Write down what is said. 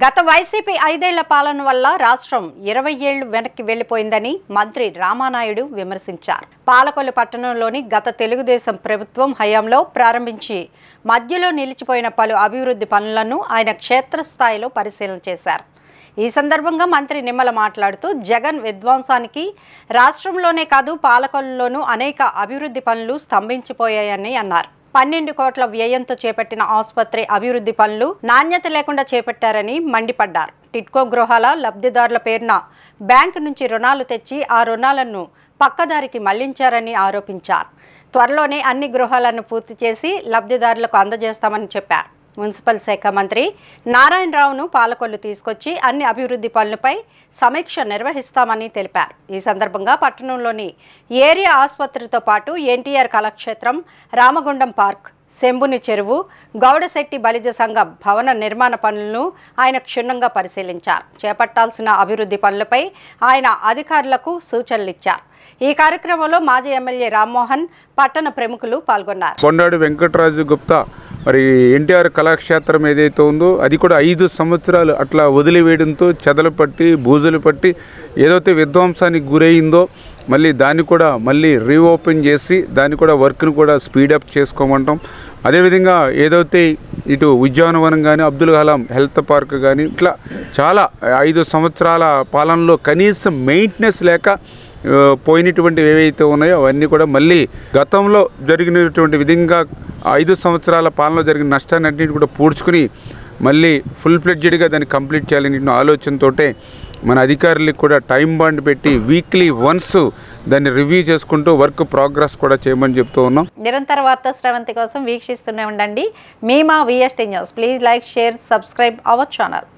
గత వైసీపీ 5 ఏళ్ల పాలన వల్ల రాష్ట్రం 20 ఏళ్లు వెనక్కి వెళ్లిపోయిందని మంత్రి రామానాయుడు విమర్శించారు. పాలకొల్లు పట్టణంలోని గత తెలుగుదేశం ప్రభుత్వం హయాంలో ప్రారంభించి మధ్యలో నిలిచిపోయిన పలు అభివృద్ధి పనులను ఆయన క్షేత్రస్థాయిలో పరిశీలన చేశారు. ఈ సందర్భంగా మంత్రి నిమ్మల మాట్లాడుతూ జగన్ విధ్వంసానికి రాష్ట్రంలోనే కాదు పాలకొల్లులోనూ అనేక అభివృద్ధి పనులు స్తంభించిపోయాయని అన్నారు. 12 కోట్ల వ్యయంతో చేపట్టిన ఆసుపత్రి అభివృద్ధి పనులు నాణ్యత లేకుండా చేపట్టారని మండిపడ్డారు. టిడ్కో గృహాల లబ్ధిదారుల పేరున బ్యాంకు నుంచి రుణాలు తెచ్చి ఆ రుణాలను పక్కదారికి మళ్లించారని ఆరోపించారు. త్వరలోనే అన్ని గృహాలను పూర్తి చేసి లబ్ధిదారులకు అందజేస్తామని చెప్పారు. మున్సిపల్ శాఖ మంత్రి నారాయణరావును పాలకొల్లు తీసుకొచ్చి అన్ని అభివృద్ధి పనులపై సమీక్ష నిర్వహిస్తామని తెలిపారు. ఈ సందర్భంగా పట్టణంలోని ఏరియా ఆసుపత్రితో పాటు ఎన్టీఆర్ కళాక్షేత్రం, రామగుండం పార్క్, శంభుని చెరువు, గౌడశెట్టి బలిజ సంఘ భవన నిర్మాణ పనులను ఆయన క్షుణ్ణంగా పరిశీలించారు. చేపట్టాల్సిన అభివృద్ధి పనులపై ఆయన అధికారులకు సూచనలిచ్చారు. ఈ కార్యక్రమంలో మాజీ ఎమ్మెల్యే రామ్మోహన్, పట్టణ ప్రముఖులు పాల్గొన్నారు. కొండాడి వెంకటరాజు గుప్తా మరి ఎన్టీఆర్ కళాక్షేత్రం ఏదైతే ఉందో అది కూడా 5 సంవత్సరాలు అట్లా వదిలివేయడంతో చెదలు పట్టి బూజులు పట్టి ఏదైతే విధ్వంసానికి గురైందో మళ్ళీ దాన్ని కూడా రీఓపెన్ చేసి దాన్ని కూడా వర్క్ను కూడా స్పీడప్ చేసుకోమంటాం. అదేవిధంగా ఏదైతే ఇటు ఉద్యానవనం కానీ, అబ్దుల్ కలాం హెల్త్ పార్క్ కానీ ఇట్లా చాలా 5 సంవత్సరాల పాలనలో కనీసం మెయింటెనెన్స్ లేక పోయినటువంటి ఏవైతే ఉన్నాయో అవన్నీ కూడా మళ్ళీ గతంలో జరిగినటువంటి విధంగా 5 సంవత్సరాల పాలనలో జరిగిన నష్టాన్ని అన్నింటినీ కూడా పూడ్చుకుని మళ్ళీ ఫుల్ ఫ్లెడ్జెడ్గా దాన్ని కంప్లీట్ చేయాలని ఆలోచనతో మన అధికారులకు కూడా టైం బాండ్ పెట్టి వీక్లీ వన్స్ దాన్ని రివ్యూ చేసుకుంటూ వర్క్ ప్రోగ్రెస్ కూడా చేయమని చెప్తూ ఉన్నాం. నిరంతర వార్తా స్రవంతి కోసం వీక్షిస్తూనే ఉండండి. మీ మా VST news. Please like, share, subscribe our channel.